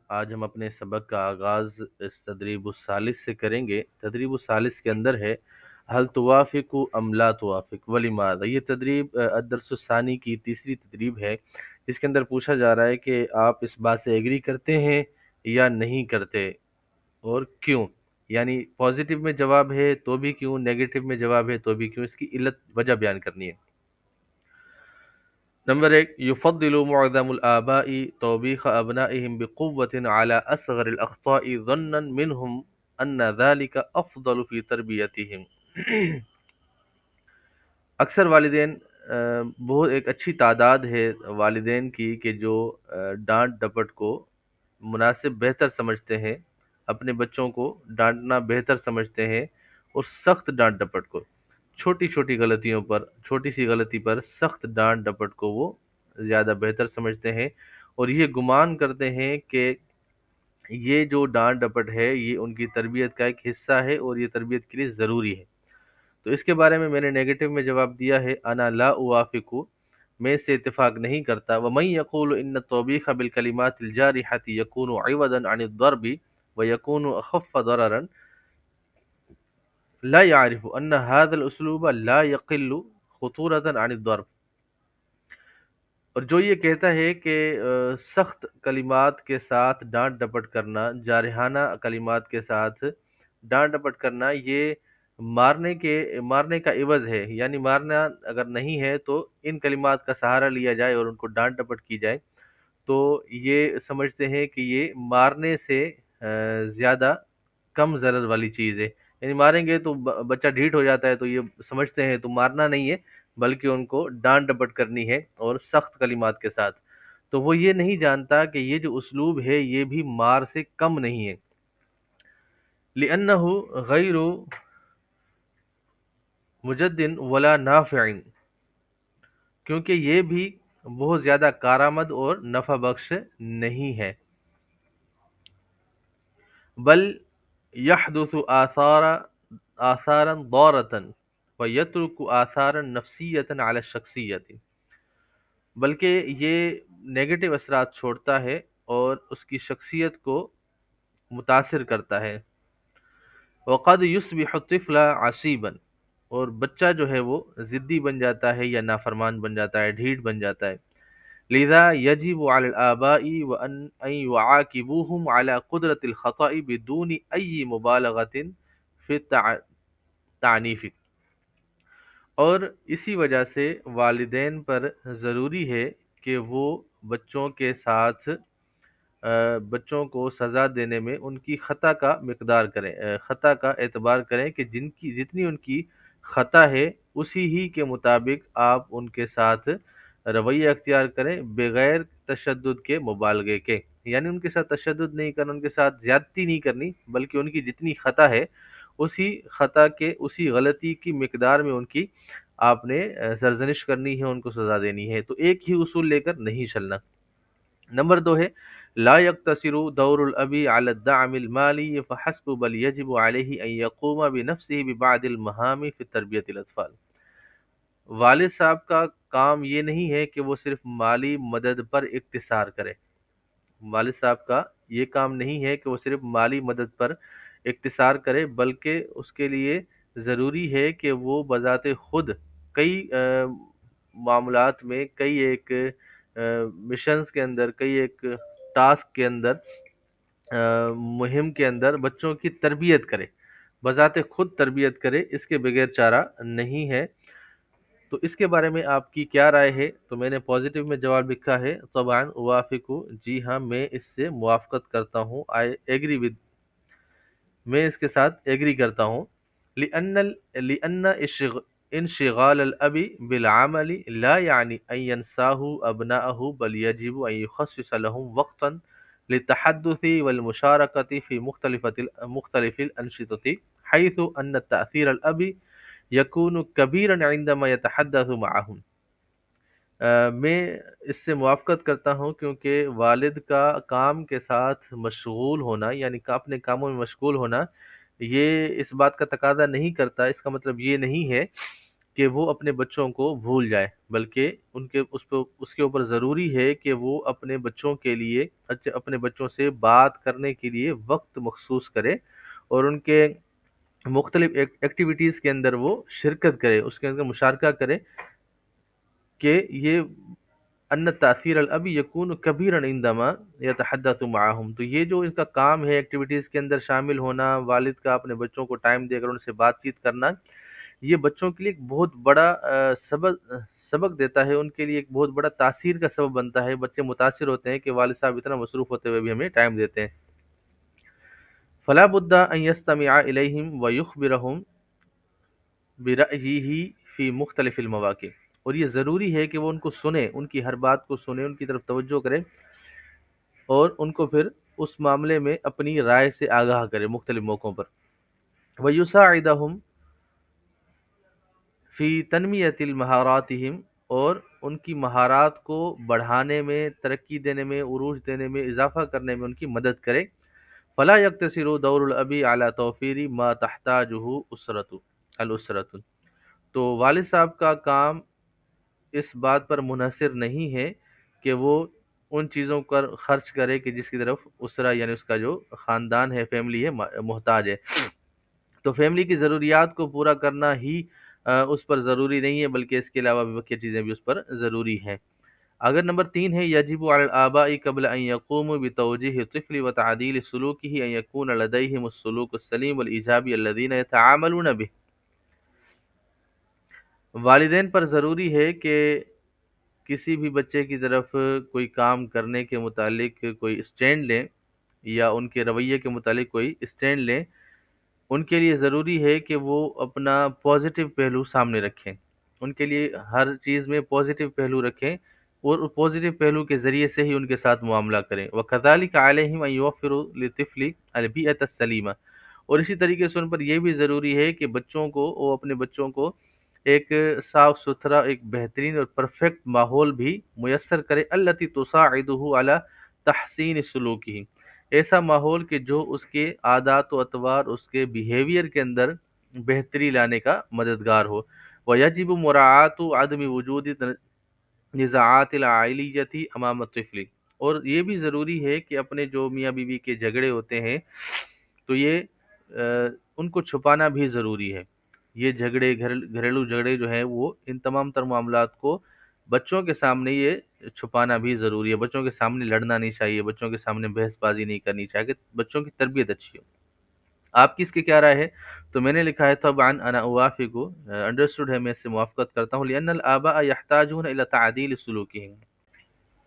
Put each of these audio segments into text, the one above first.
آج ہم اپنے سبق کا آغاز اس تدریب الثالث سے کریں گے۔ تدریب الثالث کے اندر ہے حل توافق ام لا توافق ولماذا۔ یہ تدریب الدرس الثانی کی تیسری تدریب ہے، جس کے اندر پوچھا جا رہا ہے کہ آپ اس بات سے ایگری کرتے ہیں یا نہیں کرتے اور کیوں، یعنی پازیٹیو میں جواب ہے تو بھی کیوں، نیگیٹو میں جواب ہے تو بھی کیوں، اس کی علت وجہ بیان کرنی ہے۔ نمبر 1، يفضل معظم الآباء توبيخ أبنائهم بقوة على أصغر الأخطاء ظنا منهم أن ذلك أفضل في تربيتهم۔ اکثر والدین بہت ایک اچھی تعداد ہے والدین کی کہ جو ڈانٹ ڈپٹ کو مناسب بہتر سمجھتے ہیں، اپنے بچوں کو ڈانٹنا بہتر سمجھتے ہیں، اور سخت ڈانٹ ڈپٹ کو، چھوٹی چھوٹی غلطیوں پر، چھوٹی سی غلطی پر سخت ڈانٹ ڈپٹ کو وہ زیادہ بہتر سمجھتے ہیں، اور یہ گمان کرتے ہیں کہ یہ جو ڈانٹ ڈپٹ ہے یہ ان کی تربیت کا ایک حصہ ہے اور یہ تربیت کے لیے ضروری ہے۔ تو اس کے بارے میں نے نیگیٹو میں جواب دیا ہے انا لا اوافق، میں اس سے اتفاق نہیں کرتا۔ ومن یقول ان التوبیخ بالکلمات الجارحة يكون عوضا عن الضرب ويكون اخف ضررا لا يعرف ان هذا الاسلوب لا يقل خطورة عن الضرب۔ اور جو یہ کہتا ہے کہ سخت کلمات کے ساتھ ڈانٹ ڈپٹ کرنا، جارحانہ کلمات کے ساتھ ڈانٹ ڈپٹ کرنا، یہ مارنے کا عوض ہے، یعنی مارنا اگر نہیں ہے تو ان کلمات کا سہارا لیا جائے اور ان کو ڈانٹ ڈپٹ کی جائے، تو یہ سمجھتے ہیں کہ یہ مارنے سے زیادہ کم ضرر والی چیز ہے، یعنی ماریں گے تو بچہ ڈھیٹ ہو جاتا ہے، تو یہ سمجھتے ہیں تو مارنا نہیں ہے بلکہ ان کو ڈانٹ ڈپٹ کرنی ہے اور سخت کلمات کے ساتھ۔ تو وہ یہ نہیں جانتا کہ یہ جو اسلوب ہے یہ بھی مار سے کم نہیں ہے، لِأَنَّهُ غَيْرُ مجد ولا نافع، کیونکہ یہ بھی بہت زیادہ کارآمد اور نفع بخش نہیں ہے، بل يحدث آثارا ضارة ويترك آثارا نفسية على الشخصية، بلکہ یہ نیگیٹو اثرات چھوڑتا ہے اور اس کی شخصیت کو متاثر کرتا ہے۔ وقد يصبح الطفل عصيبا، اور بچہ جو ہے وہ ضدی بن جاتا ہے یا نافرمان بن جاتا ہے، ڈھیٹ بن جاتا ہے۔ لذا يجب على الآباء أن يعاقبوهم على قدرة الخطأ بدون أي مبالغة في التعنيف، اور اسی وجہ سے والدین پر ضروری ہے کہ وہ بچوں کے ساتھ بچوں کو سزا دینے میں ان کی خطا کا مقدار کریں، خطا کا اعتبار کریں کہ جتنی ان کی خطا ہے اسی ہی کے مطابق آپ ان کے ساتھ رویہ اختیار کریں، بغیر تشدد کے، مبالغے کے، یعنی ان کے ساتھ تشدد نہیں کرنا، ان کے ساتھ زیادتی نہیں کرنی، بلکہ ان کی جتنی خطا ہے اسی خطا کے، اسی غلطی کی مقدار میں ان کی آپ نے سرزنش کرنی ہے، ان کو سزا دینی ہے، تو ایک ہی اصول لے کر نہیں چلنا۔ نمبر 2 ہے لا يقتصر دور الأب على الدعم المالي فحسب بل يجب عليه أن يقوم بنفسه ببعض المهام في تربية الأطفال۔ والد صاحب کا کام یہ نہیں ہے کہ وہ صرف مالی مدد پر اقتصار کرے، والد صاحب کا یہ کام نہیں ہے کہ وہ صرف مالی مدد پر اقتصار کرے، بلکہ اس کے لیے ضروری ہے کہ وہ بذات خود کئی معاملات میں، کئی ایک مشنز کے اندر، کئی ایک ٹاسک کے اندر، مہم کے اندر بچوں کی تربیت کرے، بذات خود تربیت کرے، اس کے بغیر چارہ نہیں ہے۔ تو اس کے بارے میں آپ کی کیا رائے ہے؟ تو میں نے پازیٹیو میں جواب لکھا ہے طبعا اوافق، جی ہاں میں اس سے موافقت کرتا ہوں، آئی ایگری ود، میں اس کے ساتھ ایگری کرتا ہوں۔ لأن انشغال الأب بالعمل لا يعني أن ينساه أبناءه بل يجب أن يخصص لهم وقتا للتحدث والمشاركة في مختلف الأنشطة، حيث أن تأثير الأب يكون كبيرا عندما يتحدث معهم۔ میں اس سے موافقت کرتا ہوں کیونکہ والد کا کام کے ساتھ مشغول ہونا، یعنی اپنے کاموں میں مشغول ہونا، یہ اس بات کا تقاضا نہیں کرتا، اس کا مطلب یہ نہیں ہے کہ وہ اپنے بچوں کو بھول جائے، بلکہ اس کے اوپر ضروری ہے کہ وہ اپنے بچوں کے لیے اپنے بچوں سے بات کرنے کے لیے وقت مخصوص کرے، اور ان کے مختلف ایکٹیویٹیز کے اندر وہ شرکت کرے، اس کے اندر مشارکہ کرے، کہ یہ ان تاثیر الابی یکون کبیرا عندما یتحدث معهم، تو یہ جو ان کا کام ہے ایکٹیویٹیز کے اندر شامل ہونا، والد کا اپنے بچوں کو ٹائم دے کر ان سے بات چیت کرنا، یہ بچوں کے لیے ایک بہت بڑا سبق دیتا ہے، ان کے لیے ایک بہت بڑا تاثیر کا سبب بنتا ہے، بچے متاثر ہوتے ہیں کہ والد صاحب اتنا مصروف ہوتے ہوئے بھی ہمیں ٹائم دیتے ہیں۔ فلا بد ان يستمع الیہم ویخبرہم برأیہ فی مختلف المواقع، اور یہ ضروری ہے کہ وہ ان کو سنے، ان کی ہر بات کو سنے، ان کی طرف توجہ کرے، اور ان کو پھر اس معاملے میں اپنی رائے سے آگاہ کرے مختلف موقعوں پر۔ ویساعدہم فی تنمیت المہاراتہم، اور ان کی مہارات کو بڑھانے میں، ترقی دینے میں، عروج دینے میں، اضافہ کرنے میں ان کی مدد کرے۔ فلا یقتصر دور الابی علی توفیر ما تحتاجہ الاسرۃ، تو والد صاحب کا کام اس بات پر منحصر نہیں ہے کہ وہ ان چیزوں پر خرچ کرے کہ جس کی طرف اسرہ یعنی اس کا جو خاندان ہے، فیملی ہے، محتاج ہے۔ تو فیملی کی ضروریات کو پورا کرنا ہی اس پر ضروری نہیں ہے، بلکہ اس کے علاوہ بھی باقی چیزیں بھی اس پر ضروری ہیں۔ اگر نمبر 3 ہے یجب علی الآباء قبل ان یقوموا بتوجیہ الطفل وتعدیل سلوکہ ان یکون لدیہم السلوک السلیم والایجابی الذین یتعاملون به، والدین پر ضروری ہے کہ کسی بھی بچے کی طرف کوئی کام کرنے کے متعلق کوئی اسٹینڈ لیں، یا ان کے رویے کے متعلق کوئی اسٹینڈ لیں، ان کے لیے ضروری ہے کہ وہ اپنا پازیٹیو پہلو سامنے رکھیں، ان کے لیے ہر چیز میں پازیٹیو پہلو رکھیں، اور پازیٹیو پہلو کے ذریعے سے ہی ان کے ساتھ معاملہ کریں۔ وَكَذَلِكَ عَلَيْهِمْ أَن يُوَفِّرُوا لِلطِّفْلِ الْبِيئَةَ السَّلِيمَةَ، اور اسی طریقے سے ان پر یہ بھی ضروری ہے کہ وہ اپنے بچوں کو ایک صاف ستھرا، ایک بہترین اور پرفیکٹ ماحول بھی میسر کرے، التی تساعدہ علی تحسین سلوکہ، ایسا ماحول کہ جو اس کے عادات و اطوار، اس کے بیہیویئر کے اندر بہتری لانے کا مددگار ہو۔ ویجب مراعاۃ عدم وجود نزاعات العائلیۃ امام الطفل، اور یہ بھی ضروری ہے کہ اپنے جو میاں بیوی کے جھگڑے ہوتے ہیں تو یہ ان کو چھپانا بھی ضروری ہے۔ یہ جھگڑے، گھریلو جھگڑے جو ہیں، وہ ان تمام تر معاملات کو بچوں کے سامنے یہ چھپانا بھی ضروری ہے، بچوں کے سامنے لڑنا نہیں چاہیے، بچوں کے سامنے بحث بازی نہیں کرنی چاہیے، کہ بچوں کی تربیت اچھی ہو۔ آپ کی اس کے کیا رائے ہے؟ تو میں نے لکھا ہے طبعا انا اوافق، انڈرسٹوڈ ہے، میں اس سے موافقت کرتا ہوں، لان الآباء يحتاجون الى تعدیل سلوکهم،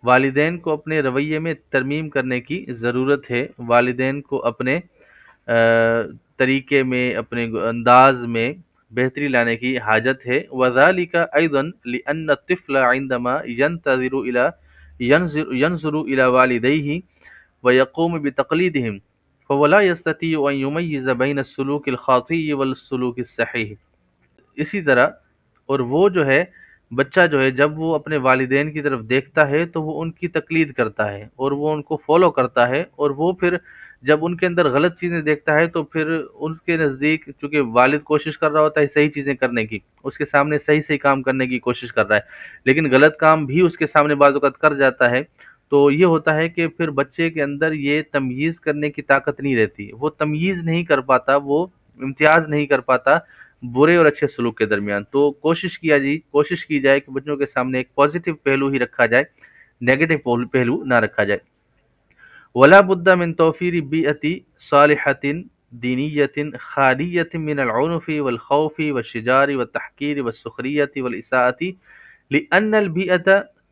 والدین کو اپنے رویے میں ترمیم کرنے کی ضرورت ہے، والدین کو اپنے طریقے میں، اپنے انداز میں بہتری لانے کی حاجت ہے۔ وَذَلِكَ أَيْضًا لِأَنَّ الطِّفْلَ عِندَمَا يَنْظُرُ إِلَى وَالِدَيْهِ وَيَقُومُ بِتَقْلِيدِهِمْ فَهُوَ لَا يَسْتَطِيعُ أَنْ يُمَيِّزَ بَيْنَ السُّلُوكِ الْخَاطِئِ وَالسُّلُوكِ الصَّحِيحِ، اسی طرح، اور وہ جو ہے بچہ جو ہے جب وہ اپنے والدین کی طرف دیکھتا ہے تو وہ ان کی تقلید کرتا ہے، اور وہ ان کو فالو کرتا ہے، اور وہ پھر جب ان کے اندر غلط چیزیں دیکھتا ہے تو پھر ان کے نزدیک، چونکہ والد کوشش کر رہا ہوتا ہے صحیح چیزیں کرنے کی، اس کے سامنے صحیح صحیح کام کرنے کی کوشش کر رہا ہے، لیکن غلط کام بھی اس کے سامنے بعض اوقات کر جاتا ہے، تو یہ ہوتا ہے کہ پھر بچے کے اندر یہ تمییز کرنے کی طاقت نہیں رہتی، وہ تمییز نہیں کر پاتا، وہ امتیاز نہیں کر پاتا برے اور اچھے سلوک کے درمیان۔ تو کوشش کی جائے کہ بچوں کے سامنے ایک پازیٹیو پہلو ہی رکھا جائے، نیگیٹو پہلو نہ رکھا جائے۔ ولا بد من توفیر بیئۃ صالحۃ دینیۃ خالیۃ من العنف والخوف والشجار والتحقیر والسخریۃ والاساءۃ لان البیئۃ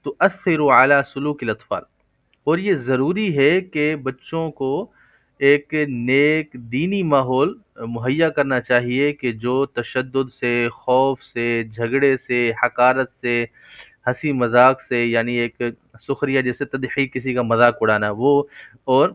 تؤثر علی سلوک الاطفال، اور یہ ضروری ہے کہ بچوں کو ایک نیک دینی ماحول مہیا کرنا چاہیے کہ جو تشدد سے، خوف سے، جھگڑے سے، حقارت سے، ہنسی مذاق سے، یعنی ایک سخریہ جیسے تضحیک، کسی کا مذاق اڑانا، وہ، اور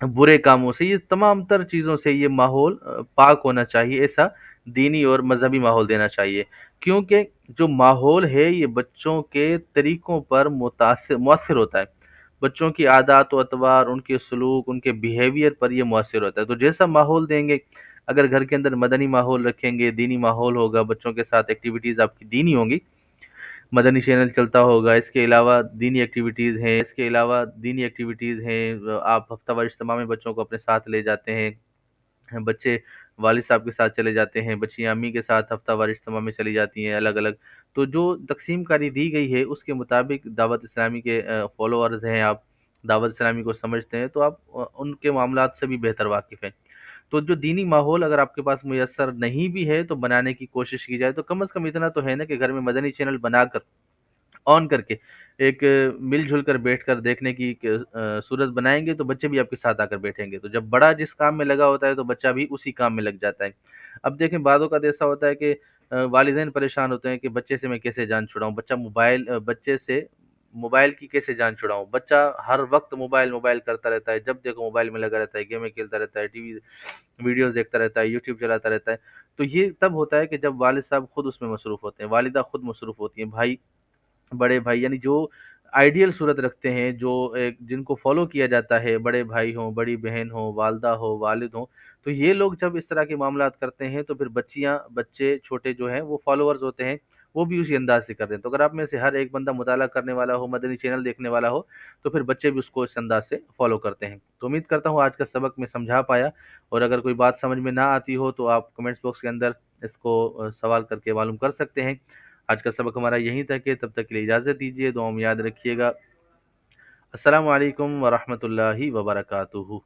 برے کاموں سے، یہ تمام تر چیزوں سے یہ ماحول پاک ہونا چاہیے، ایسا دینی اور مذہبی ماحول دینا چاہیے، کیونکہ جو ماحول ہے یہ بچوں کے طریقوں پر مؤثر ہوتا ہے، بچوں کی عادات و اطوار، ان کے سلوک، ان کے بیہیویئر پر یہ مؤثر ہوتا ہے، تو جیسا ماحول دیں گے، اگر گھر کے اندر مدنی ماحول رکھیں گے، دینی ماحول ہوگا، بچوں کے ساتھ ایکٹیویٹیز آپ کی دینی ہوں گی، مدنی چینل چلتا ہوگا، اس کے علاوہ دینی ایکٹیویٹیز ہیں، آپ ہفتہ وار اجتماع میں بچوں کو اپنے ساتھ لے جاتے ہیں، بچے والد صاحب کے ساتھ چلے جاتے ہیں، بچیاں امی کے ساتھ ہفتہ وار اجتماع میں چلی جاتی ہیں الگ الگ. تو جو تقسیم کاری دی گئی ہے اس کے مطابق دعوت اسلامی کے فالوورز ہیں، آپ دعوت اسلامی کو سمجھتے ہیں، تو آپ ان کے معاملات سے بھی بہتر واقف ہیں. تو جو دینی ماحول اگر آپ کے پاس میسر نہیں بھی ہے تو بنانے کی کوشش کی جائے، تو کم از کم اتنا تو ہے نا کہ گھر میں مدنی چینل بنا کر آن کر کے ایک مل جل کر بیٹھ کر دیکھنے کی صورت بنائیں گے تو بچے بھی آپ کے ساتھ آ کر بیٹھیں گے. تو جب بڑا جس کام میں لگا ہوتا ہے تو بچہ بھی اسی کام میں لگ جاتا ہے. اب دیکھیں بعض اوقات ایسا ہوتا ہے کہ والدین پریشان ہوتے ہیں کہ بچے سے میں کیسے جان چھڑاؤں، بچے سے موبائل کی کیسے جان چھڑاؤں. بچہ ہر وقت موبائل کرتا رہتا ہے، جب دیکھو موبائل میں لگا رہتا ہے، گیمیں کھیلتا رہتا ہے، ٹی وی ویڈیوز دیکھتا رہتا ہے، یوٹیوب چلاتا رہتا ہے. تو یہ تب ہوتا ہے کہ جب والد صاحب خود اس میں مصروف ہوتے ہیں، والدہ خود مصروف ہوتی ہیں، بڑے بھائی یعنی جو آئیڈیل صورت رکھتے ہیں، جو جن کو فالو کیا جاتا ہے، بڑے بھائی ہوں، بڑی بہن ہوں، والدہ ہو، والد ہوں. تو یہ لوگ جب اس طرح کے معاملات کرتے ہیں تو پھر بچے چھوٹے جو ہیں وہ فالوورز ہوتے ہیں، وہ بھی اسی انداز سے کرتے ہیں. تو اگر آپ میں سے ہر ایک بندہ مطالعہ کرنے والا ہو، مدنی چینل دیکھنے والا ہو، تو پھر بچے بھی اس کو اس انداز سے فالو کرتے ہیں. تو امید کرتا ہوں آج کا سبق میں سمجھا پایا، اور اگر کوئی بات سمجھ میں نہ آتی ہو تو آپ کمنٹس باکس کے اندر اس کو سوال کر کے معلوم کر سکتے ہیں. آج کا سبق ہمارا یہیں تک ہے، تب تک کے لیے اجازت دیجیے، دعاؤں میں یاد رکھیے گا. السلام علیکم ورحمۃ اللہ وبرکاتہ.